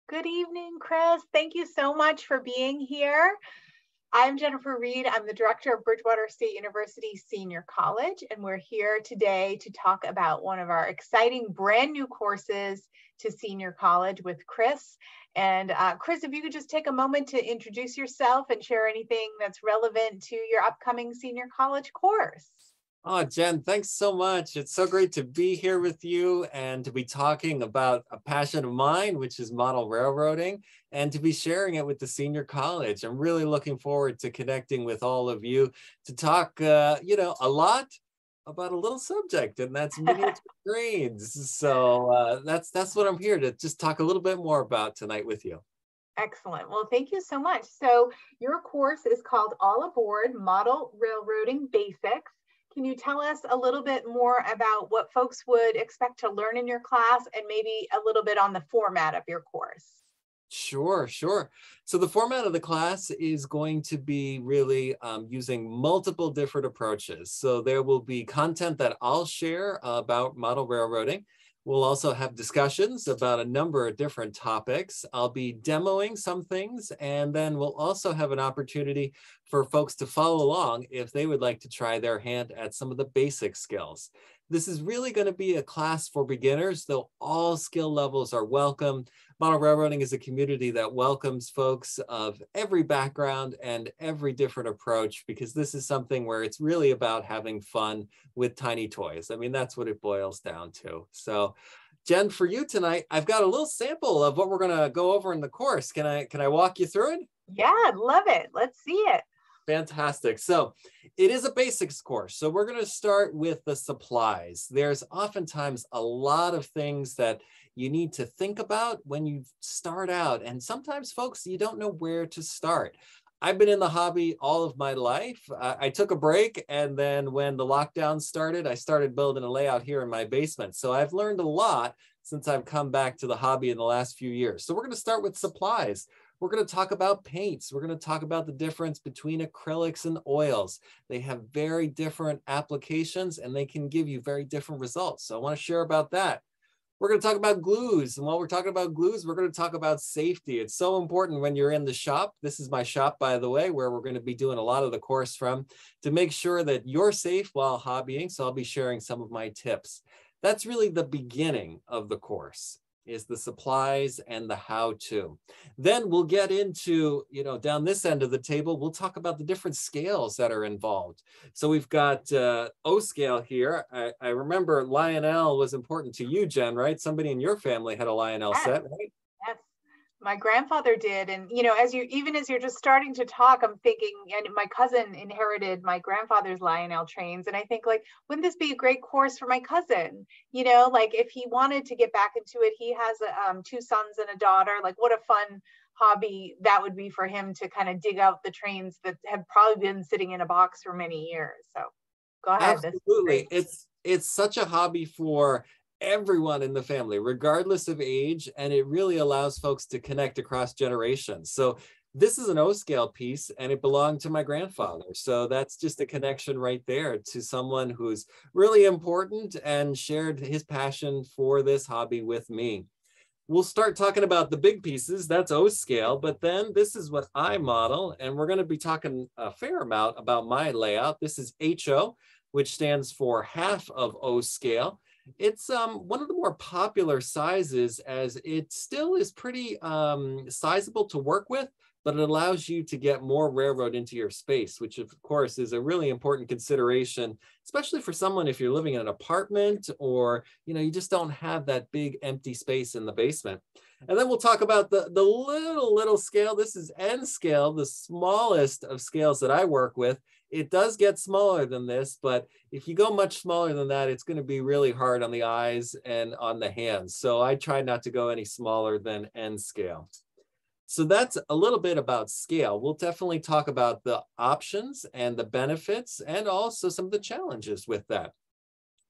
Good evening, Chris. Thank you so much for being here. I'm Jennifer Reed. I'm the director of Bridgewater State University Senior College, and we're here today to talk about one of our exciting brand new courses to senior college with Chris. And Chris, if you could just take a moment to introduce yourself and share anything that's relevant to your upcoming senior college course. Oh, Jen, thanks so much. It's so great to be here with you and to be talking about a passion of mine, which is model railroading, and to be sharing it with the senior college. I'm really looking forward to connecting with all of you to talk, a lot about a little subject, and that's miniature trains. So that's what I'm here to just talk a little bit more about tonight with you. Excellent. Well, thank you so much. So your course is called All Aboard Model Railroading Basics. Can you tell us a little bit more about what folks would expect to learn in your class and maybe a little bit on the format of your course? Sure, sure. So the format of the class is going to be really using multiple different approaches. So there will be content that I'll share about model railroading. We'll also have discussions about a number of different topics. I'll be demoing some things, and then we'll also have an opportunity for folks to follow along if they would like to try their hand at some of the basic skills. This is really going to be a class for beginners, though all skill levels are welcome. Model railroading is a community that welcomes folks of every background and every different approach, because this is something where it's really about having fun with tiny toys. I mean, that's what it boils down to. So, Jen, for you tonight, I've got a little sample of what we're going to go over in the course. Can I walk you through it? Yeah, I'd love it. Let's see it. Fantastic. So it is a basics course. So we're going to start with the supplies. There's oftentimes a lot of things that you need to think about when you start out. And sometimes, folks, you don't know where to start. I've been in the hobby all of my life. I took a break, and then when the lockdown started, I started building a layout here in my basement. So I've learned a lot since I've come back to the hobby in the last few years. So we're going to start with supplies. We're going to talk about paints. We're going to talk about the difference between acrylics and oils. They have very different applications, and they can give you very different results. So I want to share about that. We're going to talk about glues. And while we're talking about glues, we're going to talk about safety. It's so important when you're in the shop. This is my shop, by the way, where we're going to be doing a lot of the course from, to make sure that you're safe while hobbying. So I'll be sharing some of my tips. That's really the beginning of the course, is the supplies and the how-to. Then we'll get into, down this end of the table, we'll talk about the different scales that are involved. So we've got O scale here. I remember Lionel was important to you, Jen, right? Somebody in your family had a Lionel set, right? Yes. My grandfather did. And, as you're just starting to talk, I'm thinking, and my cousin inherited my grandfather's Lionel trains. And I think, like, wouldn't this be a great course for my cousin? Like if he wanted to get back into it, he has two sons and a daughter. Like, what a fun hobby that would be for him to kind of dig out the trains that have probably been sitting in a box for many years. So go ahead. Absolutely. It's such a hobby for everyone in the family, regardless of age, and it really allows folks to connect across generations. So this is an O scale piece, and it belonged to my grandfather. So that's just a connection right there to someone who's really important and shared his passion for this hobby with me. We'll start talking about the big pieces. That's O scale, but then this is what I model, and we're going to be talking a fair amount about my layout. This is HO, which stands for half of O scale. It's one of the more popular sizes, as it still is pretty sizable to work with, but it allows you to get more railroad into your space, which of course is a really important consideration, especially for someone if you're living in an apartment or, you just don't have that big empty space in the basement. And then we'll talk about the little scale. This is N scale, the smallest of scales that I work with. It does get smaller than this, but if you go much smaller than that, it's going to be really hard on the eyes and on the hands. So I try not to go any smaller than N scale. So that's a little bit about scale. We'll definitely talk about the options and the benefits and also some of the challenges with that.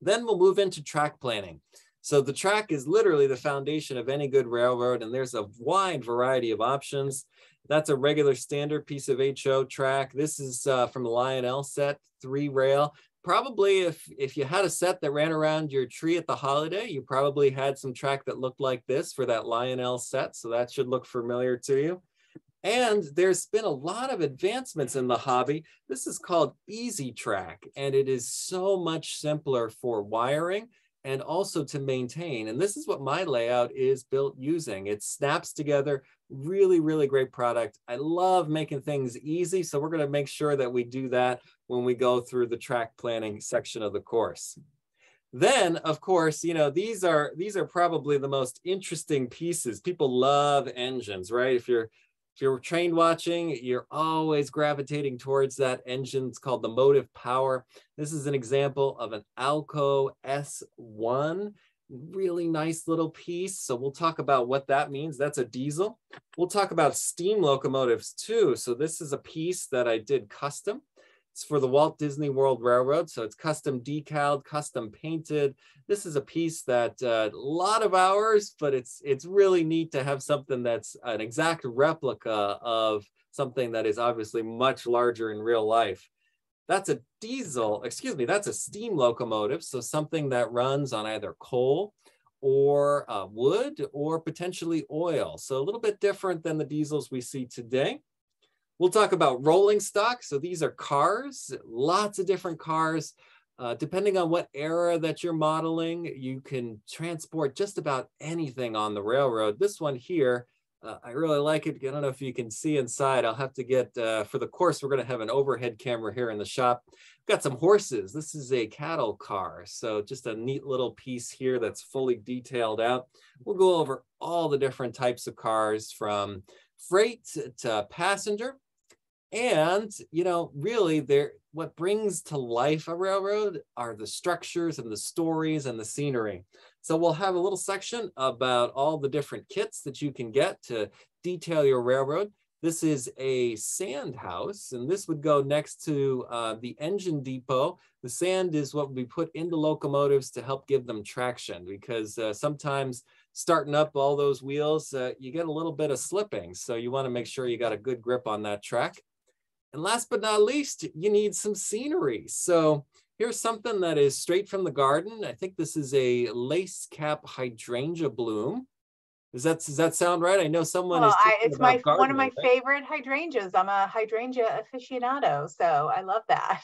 Then we'll move into track planning. So the track is literally the foundation of any good railroad, and there's a wide variety of options. That's a regular standard piece of HO track. This is from the Lionel set, 3 rail. Probably if you had a set that ran around your tree at the holiday, you probably had some track that looked like this for that Lionel set. So that should look familiar to you. And there's been a lot of advancements in the hobby. This is called Easy Track, and it is so much simpler for wiring and also to maintain. And this is what my layout is built using. It snaps together, really, really great product. I love making things easy, so we're gonna make sure that we do that when we go through the track planning section of the course. Then, of course, you know, these are probably the most interesting pieces. People love engines, right? If you're train watching, you're always gravitating towards that engine. It's called the motive power. This is an example of an Alco S1, really nice little piece. So we'll talk about what that means. That's a diesel. We'll talk about steam locomotives too. So this is a piece that I did custom. It's for the Walt Disney World Railroad. So it's custom decaled, custom painted. This is a piece that a lot of hours, but it's really neat to have something that's an exact replica of something that is obviously much larger in real life. That's a diesel, excuse me, that's a steam locomotive. So something that runs on either coal or wood or potentially oil. So a little bit different than the diesels we see today. We'll talk about rolling stock. So these are cars, lots of different cars. Depending on what era that you're modeling, you can transport just about anything on the railroad. This one here, I really like it. I don't know if you can see inside. I'll have to get, for the course, we're going to have an overhead camera here in the shop. We've got some horses. This is a cattle car. So just a neat little piece here that's fully detailed out. We'll go over all the different types of cars from freight to passenger. And, you know, really what brings to life a railroad are the structures and the stories and the scenery. So we'll have a little section about all the different kits that you can get to detail your railroad. This is a sand house, and this would go next to the engine depot. The sand is what we put into locomotives to help give them traction, because sometimes starting up all those wheels, you get a little bit of slipping. So you want to make sure you got a good grip on that track. And last but not least, you need some scenery. So here's something that is straight from the garden. I think this is a lace cap hydrangea bloom. Does that sound right? I know someone Well, is it's about one of my gardening, right? favorite hydrangeas. I'm a hydrangea aficionado, so I love that.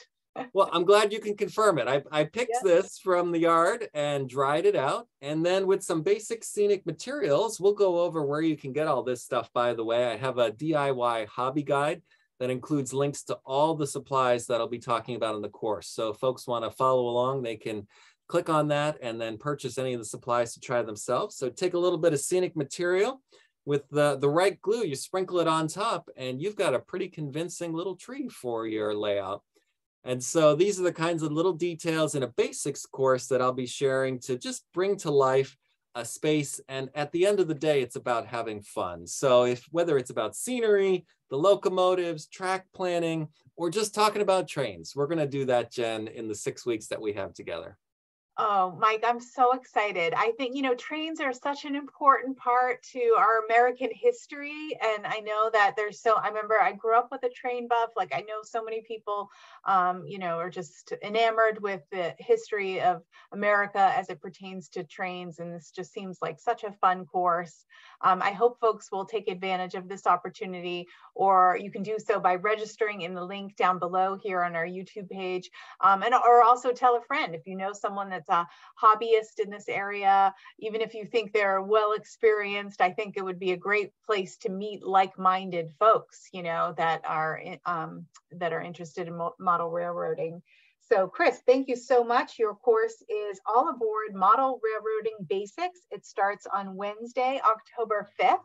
Well, I'm glad you can confirm it. I picked Yep. this from the yard and dried it out. And then with some basic scenic materials, we'll go over where you can get all this stuff, by the way. I have a DIY hobby guide that includes links to all the supplies that I'll be talking about in the course. So if folks want to follow along, they can click on that and then purchase any of the supplies to try themselves. So take a little bit of scenic material with the right glue, you sprinkle it on top, and you've got a pretty convincing little tree for your layout. And so these are the kinds of little details in a basics course that I'll be sharing to just bring to life a space. And at the end of the day, it's about having fun. So whether it's about scenery, the locomotives, track planning, or just talking about trains, we're going to do that, Jen, in the 6 weeks that we have together. Oh, Mike, I'm so excited. I think, trains are such an important part to our American history. And I know that I remember I grew up with a train buff. Like, I know so many people, are just enamored with the history of America as it pertains to trains. And this just seems like such a fun course. I hope folks will take advantage of this opportunity, or you can do so by registering in the link down below here on our YouTube page. Or also tell a friend if you know someone that's a hobbyist in this area. Even if you think they're well experienced, I think it would be a great place to meet like-minded folks, that are interested in model railroading. So Chris, thank you so much. Your course is All Aboard Model Railroading Basics. It starts on Wednesday, October 5th.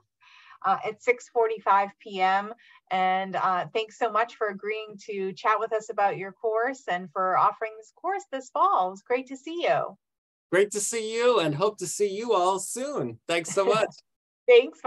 At 6:45 p.m. And thanks so much for agreeing to chat with us about your course and for offering this course this fall. It was great to see you. Great to see you, and hope to see you all soon. Thanks so much. Thanks.